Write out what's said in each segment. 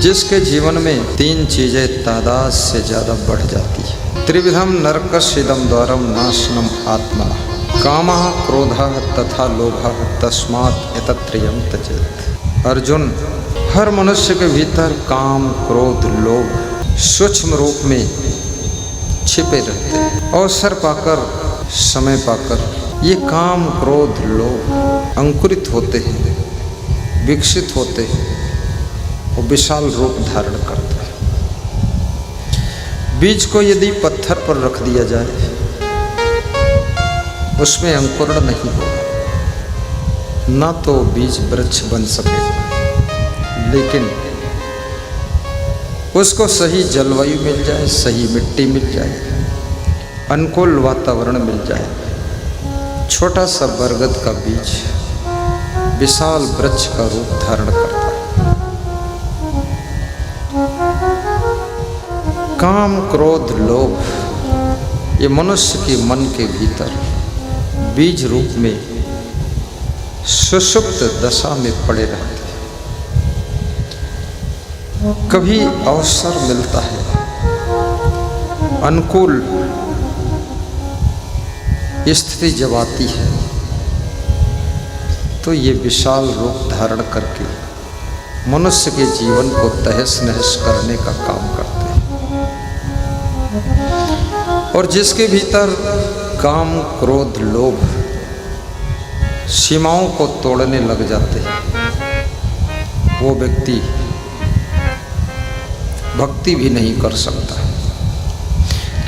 जिसके जीवन में तीन चीजें तादाद से ज्यादा बढ़ जाती है। त्रिविधम नरकस्यदम द्वारम नाशनम आत्मा कामः क्रोधः तथा लोभः तस्मात् एतत्त्रयम् त्यजेत्। अर्जुन, हर मनुष्य के भीतर काम, क्रोध, लोभ सूक्ष्म रूप में छिपे रहते हैं। अवसर पाकर, समय पाकर ये काम, क्रोध, लोभ अंकुरित होते हैं, विकसित होते हैं और विशाल रूप धारण करते हैं। बीज को यदि पत्थर पर रख दिया जाए उसमें अंकुरण नहीं होगा, ना तो बीज वृक्ष बन सकेगा। लेकिन उसको सही जलवायु मिल जाए, सही मिट्टी मिल जाए, अनुकूल वातावरण मिल जाए, छोटा सा बरगद का बीज विशाल वृक्ष का रूप धारण करता है। काम, क्रोध, लोभ ये मनुष्य के मन के भीतर बीज रूप में सुषुप्त दशा में पड़े रहते हैं। कभी अवसर मिलता है, अनुकूल स्थिति जब आती है तो ये विशाल रूप धारण करके मनुष्य के जीवन को तहस नहस करने का काम करते हैं। और जिसके भीतर काम, क्रोध, लोभ सीमाओं को तोड़ने लग जाते हैं, वो व्यक्ति भक्ति भी नहीं कर सकता।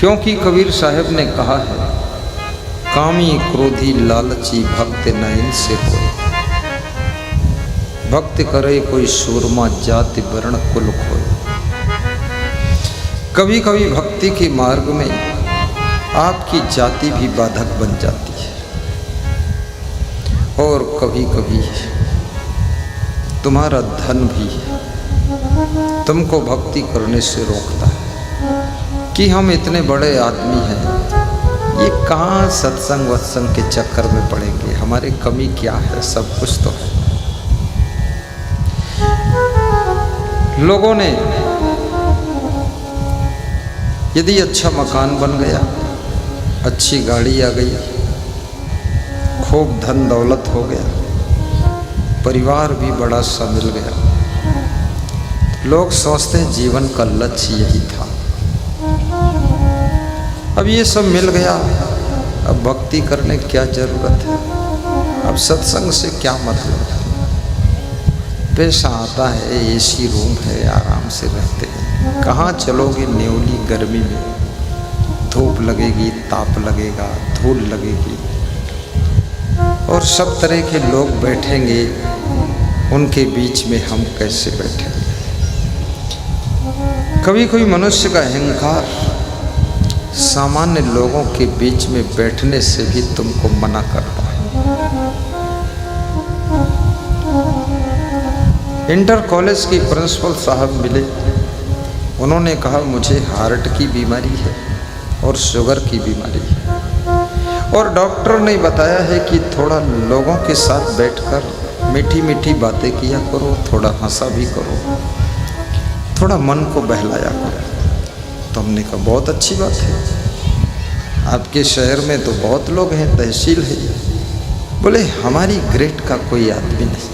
क्योंकि कबीर साहब ने कहा है, कामी, क्रोधी, लालची भक्त न इनसे कोई। भक्ति करे कोई सूरमा, जाति वर्ण कुल खोए। कभी कभी भक्ति के मार्ग में आपकी जाति भी बाधक बन जाती है और कभी कभी तुम्हारा धन भी तुमको भक्ति करने से रोकता है कि हम इतने बड़े आदमी हैं, ये कहाँ सत्संग वत्संग के चक्कर में पड़ेंगे, हमारे कमी क्या है, सब कुछ तो है। लोगों ने यदि अच्छा मकान बन गया, अच्छी गाड़ी आ गई, खूब धन दौलत हो गया, परिवार भी बड़ा सा मिल गया, लोग सोचते हैं जीवन का लक्ष्य यही था। अब ये सब मिल गया, अब भक्ति करने क्या जरूरत है, अब सत्संग से क्या मतलब है। पैसा आता है, एसी रूम है, आराम से रहते हैं। कहाँ चलोगे न्योली गर्मी में, धूप लगेगी, ताप लगेगा, धूल लगेगी और सब तरह के लोग बैठेंगे, उनके बीच में हम कैसे बैठेंगे। कभी कोई मनुष्य का अहंकार सामान्य लोगों के बीच में बैठने से भी तुमको मना करता है। इंटर कॉलेज की प्रिंसिपल साहब मिले, उन्होंने कहा मुझे हार्ट की बीमारी है और शुगर की बीमारी है और डॉक्टर ने बताया है कि थोड़ा लोगों के साथ बैठकर मीठी मीठी बातें किया करो, थोड़ा हंसा भी करो, थोड़ा मन को बहलाया करो। तो हमने कहा बहुत अच्छी बात है, आपके शहर में तो बहुत लोग हैं, तहसील है। बोले हमारी ग्रेड का कोई आदमी नहीं,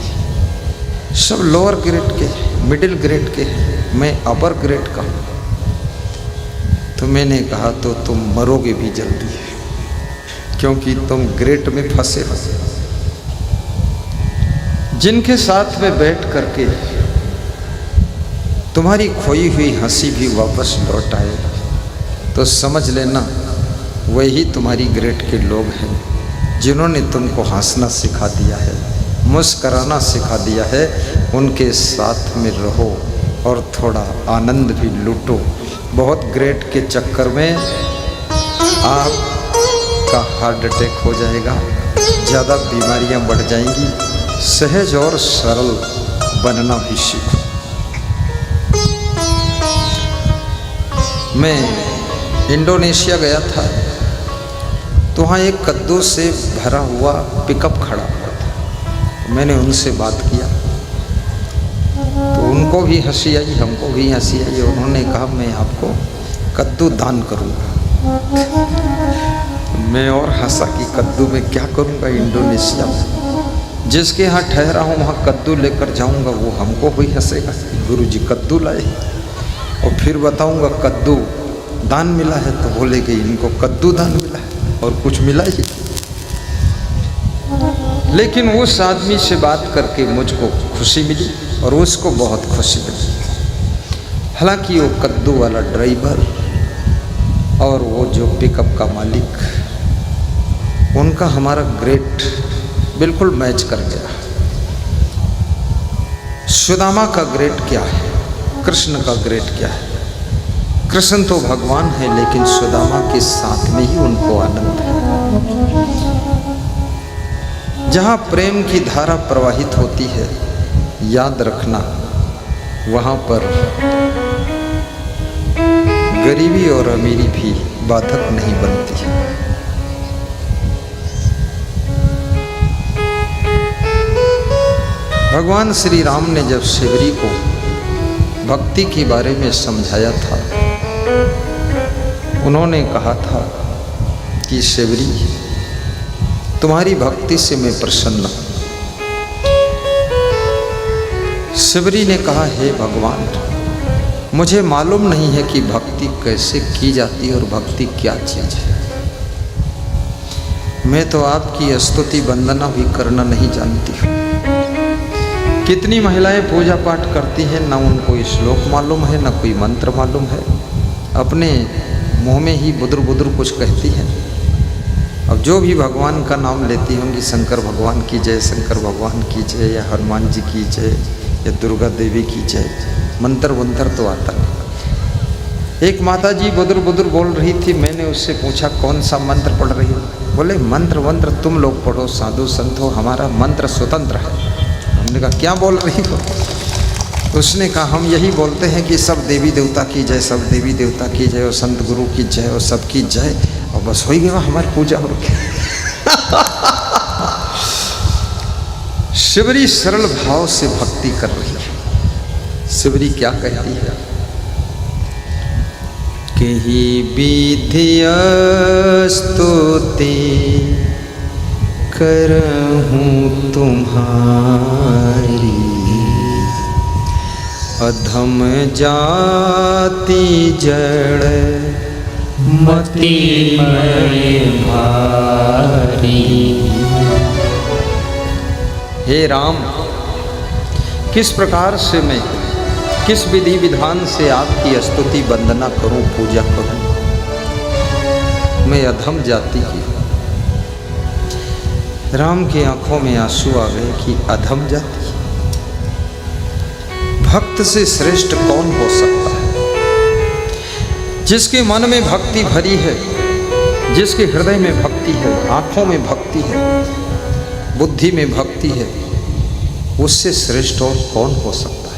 सब लोअर ग्रेड के, मिडिल ग्रेड के, मैं अपर ग्रेड का हूँ। तो मैंने कहा तो तुम मरोगे भी जल्दी, क्योंकि तुम ग्रेड में फंसे हो। जिनके साथ में बैठ करके तुम्हारी खोई हुई हंसी भी वापस लौट आए तो समझ लेना वही तुम्हारी ग्रेड के लोग हैं, जिन्होंने तुमको हंसना सिखा दिया है, मुस्कराना सिखा दिया है। उनके साथ में रहो और थोड़ा आनंद भी लूटो। बहुत ग्रेड के चक्कर में आपका हार्ट अटैक हो जाएगा, ज़्यादा बीमारियां बढ़ जाएंगी। सहज और सरल बनना भी सीखो। मैं इंडोनेशिया गया था तो वहाँ एक कद्दू से भरा हुआ पिकअप खड़ा हुआ था। मैंने उनसे बात किया, तो उनको भी हंसी आई, हमको भी हंसी आई। उन्होंने कहा मैं आपको कद्दू दान करूँगा। मैं और हंसा कि कद्दू में क्या करूँगा इंडोनेशिया में, जिसके यहाँ ठहरा हूँ वहाँ कद्दू लेकर जाऊँगा, वो हमको भी हंसेगा गुरुजी कद्दू लाए। और फिर बताऊँगा कद्दू दान मिला है, तो बोलेगे इनको कद्दू दान मिला है और कुछ मिला ही। लेकिन उस आदमी से बात करके मुझको खुशी मिली और उसको बहुत खुशी मिली। हालांकि वो कद्दू वाला ड्राइवर और वो जो पिकअप का मालिक, उनका हमारा ग्रेट बिल्कुल मैच कर गया। सुदामा का ग्रेट क्या है, कृष्ण का ग्रेट क्या है? कृष्ण तो भगवान है, लेकिन सुदामा के साथ में ही उनको आनंद है। जहाँ प्रेम की धारा प्रवाहित होती है, याद रखना वहाँ पर गरीबी और अमीरी भी बाधक नहीं बनती है। भगवान श्री राम ने जब शिवरी को भक्ति के बारे में समझाया था, उन्होंने कहा था कि शिवरी तुम्हारी भक्ति से मैं प्रसन्न हूँ। शिवरी ने कहा हे भगवान, मुझे मालूम नहीं है कि भक्ति कैसे की जाती है और भक्ति क्या चीज है। मैं तो आपकी स्तुति वंदना भी करना नहीं जानती हूँ। कितनी महिलाएं पूजा पाठ करती हैं, ना उनको श्लोक मालूम है, ना कोई मंत्र मालूम है, अपने मुंह में ही बुदुर बुदुर कुछ कहती हैं। अब जो भी भगवान का नाम लेती होंगी, शंकर भगवान की जय, शंकर भगवान की जय, या हनुमान जी की जय, या दुर्गा देवी की जय, मंत्र वंत्र तो आता नहीं। एक माता जी बुदुर बुदुर बोल रही थी, मैंने उससे पूछा कौन सा मंत्र पढ़ रही हो? बोले मंत्र वंत्र तुम लोग पढ़ो, साधु संत हो, हमारा मंत्र स्वतंत्र है। हमने कहा क्या बोल रही हो? उसने कहा हम यही बोलते हैं कि सब देवी देवता की जय, सब देवी देवता की जय, और संत गुरु की जय, और सबकी जय, और बस हो ही गया हमारी पूजा हो गई। शिवरी सरल भाव से भक्ति कर रही है। शिवरी क्या कहती है? कही विधि स्तुति करहूँ तुम्हारी, अधम जाति जड़ मति में भारी। हे राम, किस प्रकार से मैं, किस विधि विधान से आपकी स्तुति वंदना करूं, पूजा करूं? मैं अधम जाति की। राम की आंखों में आंसू आ गए कि अधम जाति, भक्त से श्रेष्ठ कौन हो सकता है? जिसके मन में भक्ति भरी है, जिसके हृदय में भक्ति है, आंखों में भक्ति है, बुद्धि में भक्ति है, उससे श्रेष्ठ और कौन हो सकता है?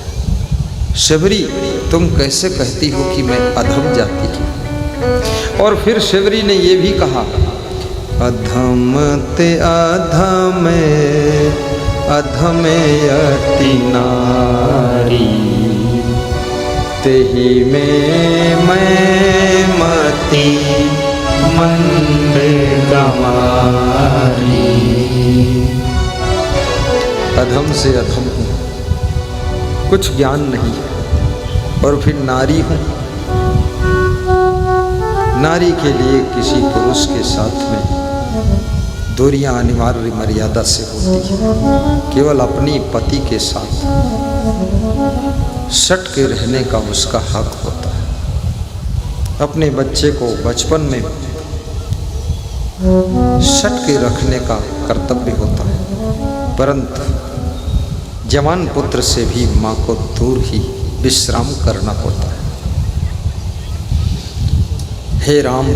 शिवरी, तुम कैसे कहती हो कि मैं अधम जाति की? और फिर शिवरी ने यह भी कहा, अधम ते अधम अधमे अति नारी, तेहि में मैं मति मंद गंवारी। अधम से अधम हूँ, कुछ ज्ञान नहीं है, और फिर नारी हूँ। नारी के लिए किसी पुरुष के साथ में दूरियां अनिवार्य मर्यादा से होती है। केवल अपनी पति के साथ सट के रहने का उसका हक होता है। अपने बच्चे को बचपन में सट के रखने का कर्तव्य होता है, परंतु जवान पुत्र से भी माँ को दूर ही विश्राम करना होता है। हे राम,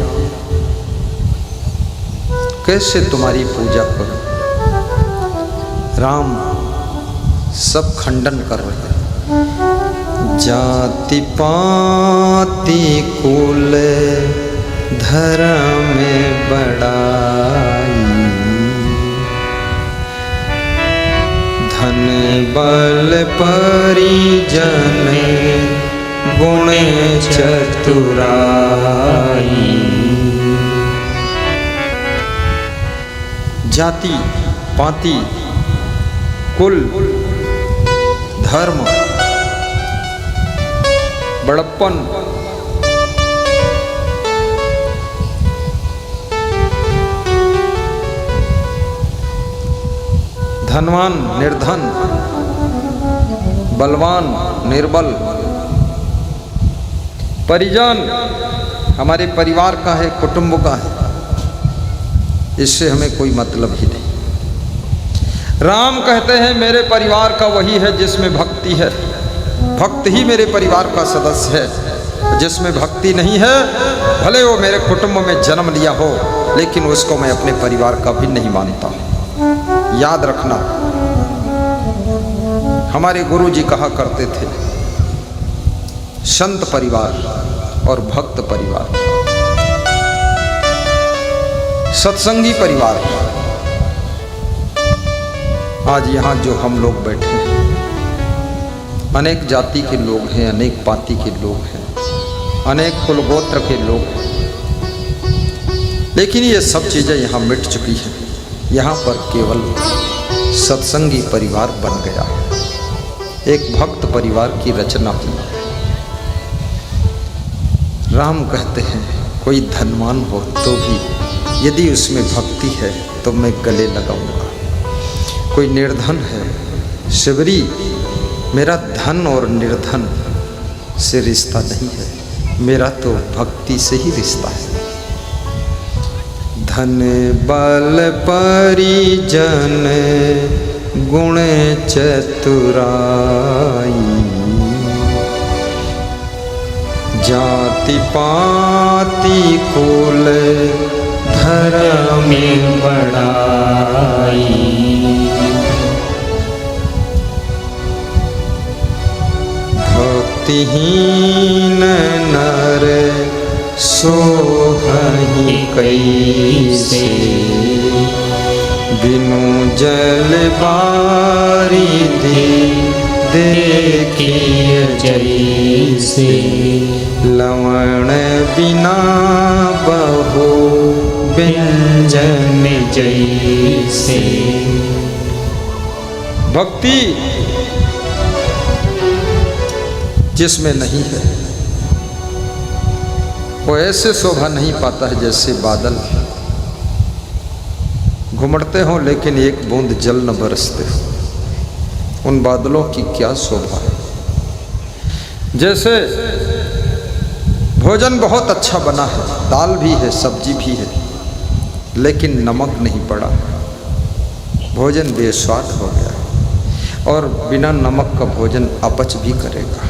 कैसे तुम्हारी पूजा करूं? राम सब खंडन कर रहे हैं। जाति पाति कुल धर्म बड़ाई, धन बल परिजन गुण चतुराई। जाति पाति कुल धर्म बड़प्पन धनवान निर्धन बलवान निर्बल परिजन हमारे परिवार का है, कुटुंब का है, इससे हमें कोई मतलब ही नहीं। राम कहते हैं मेरे परिवार का वही है जिसमें भक्ति है, भक्त ही मेरे परिवार का सदस्य है। जिसमें भक्ति नहीं है भले वो मेरे कुटुंब में जन्म लिया हो, लेकिन उसको मैं अपने परिवार का भी नहीं मानता। याद रखना, हमारे गुरु जी कहा करते थे संत परिवार और भक्त परिवार, सत्संगी परिवार। आज यहाँ जो हम लोग बैठे हैं, अनेक जाति के लोग हैं, अनेक पाति के लोग हैं, अनेक कुल गोत्र के लोग हैं, लेकिन ये सब चीज़ें यहाँ मिट चुकी हैं। यहाँ पर केवल सत्संगी परिवार बन गया, एक भक्त परिवार की रचना हुई। राम कहते हैं कोई धनवान हो तो भी यदि उसमें भक्ति है तो मैं गले लगाऊंगा। कोई निर्धन है, शिवरी मेरा धन और निर्धन से रिश्ता नहीं है, मेरा तो भक्ति से ही रिश्ता है। धन बल परिजन गुण चतुराई। जाति पाति कुल धर्म बड़ाई। भक्तिहीन नर सोहहि कैसे, बिनु जल बारिधि देखिए जैसे, लवण बिना बहु व्यंजन जैसे। भक्ति जिसमें नहीं है वो ऐसे शोभा नहीं पाता है जैसे बादल घुमड़ते हों लेकिन एक बूंद जल न बरसते हो। उन बादलों की क्या शोभा है। जैसे भोजन बहुत अच्छा बना है, दाल भी है, सब्जी भी है, लेकिन नमक नहीं पड़ा, भोजन बेस्वाद हो गया। और बिना नमक का भोजन अपच भी करेगा,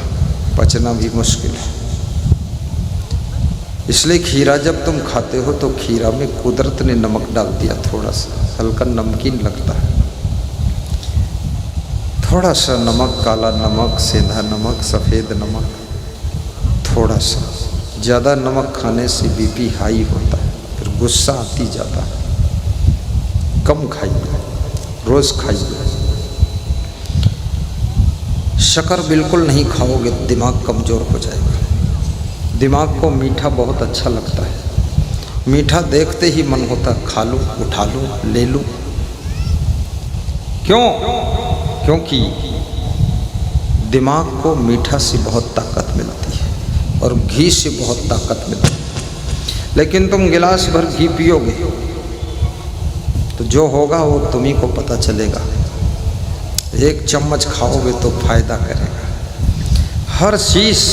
पचना भी मुश्किल है। इसलिए खीरा जब तुम खाते हो तो खीरा में कुदरत ने नमक डाल दिया, थोड़ा सा हल्का नमकीन लगता है। थोड़ा सा नमक, काला नमक, सेंधा नमक, सफ़ेद नमक, थोड़ा सा। ज़्यादा नमक खाने से बीपी हाई होता है, फिर गुस्सा आती जाता है। कम खाइए, रोज़ खाइए। शक्कर बिल्कुल नहीं खाओगे दिमाग कमज़ोर हो जाएगा। दिमाग को मीठा बहुत अच्छा लगता है, मीठा देखते ही मन होता खा लूँ, उठा लूँ, ले लूँ। क्यों? क्योंकि दिमाग को मीठा से बहुत ताकत मिलती है और घी से बहुत ताकत मिलती है। लेकिन तुम गिलास भर घी पियोगे तो जो होगा वो तुम्ही को पता चलेगा। एक चम्मच खाओगे तो फायदा करेगा। हर चीज़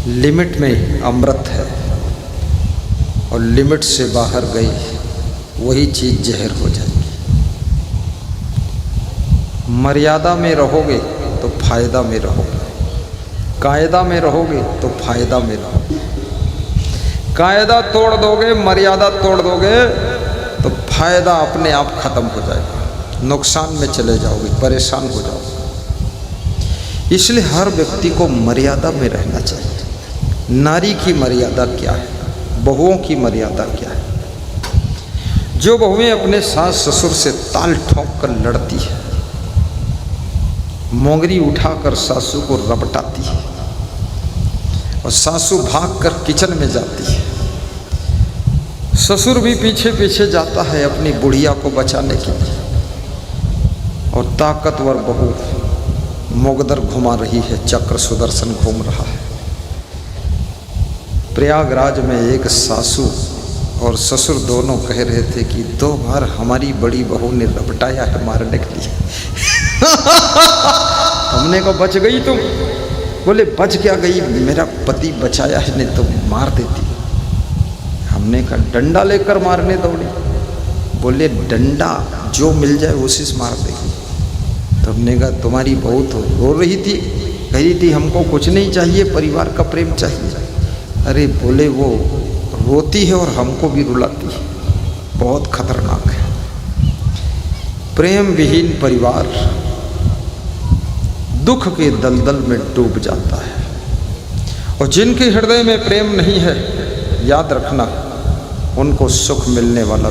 लिमिट में अमृत है और लिमिट से बाहर गई वही चीज़ जहर हो जाएगी। मर्यादा में रहोगे तो फायदा में रहोगे, कायदा में रहोगे तो फायदा में रहोगे। कायदा तोड़ दोगे, मर्यादा तोड़ दोगे तो फायदा अपने आप खत्म हो जाएगा, नुकसान में चले जाओगे, परेशान हो जाओगे। इसलिए हर व्यक्ति को मर्यादा में रहना चाहिए। नारी की मर्यादा क्या है, बहुओं की मर्यादा क्या है। जो बहुएं अपने सास ससुर से ताल ठोक कर लड़ती है मोंगरी उठाकर सासू को रपटाती है और सासू भागकर किचन में जाती है। ससुर भी पीछे पीछे जाता है अपनी बुढ़िया को बचाने के लिए, और ताकतवर बहू मोगदर घुमा रही है, चक्र सुदर्शन घूम रहा है। प्रयागराज में एक सासू और ससुर दोनों कह रहे थे कि 2 बार हमारी बड़ी बहू ने रपटाया है मारने के लिए। हमने कहा बच गई तुम? बोले बच क्या गई, मेरा पति बचाया है, नहीं तो मार देती। हमने कहा डंडा लेकर मारने दौड़ी? बोले डंडा जो मिल जाए उसी से मार देगी। तो हमने कहा तुम्हारी बहू तो रो रही थी, कह रही थी हमको कुछ नहीं चाहिए, परिवार का प्रेम चाहिए। अरे बोले वो रोती है और हमको भी रुलाती है, बहुत खतरनाक है। प्रेम विहीन परिवार दुख के दलदल में डूब जाता है, और जिनके हृदय में प्रेम नहीं है, याद रखना उनको सुख मिलने वाला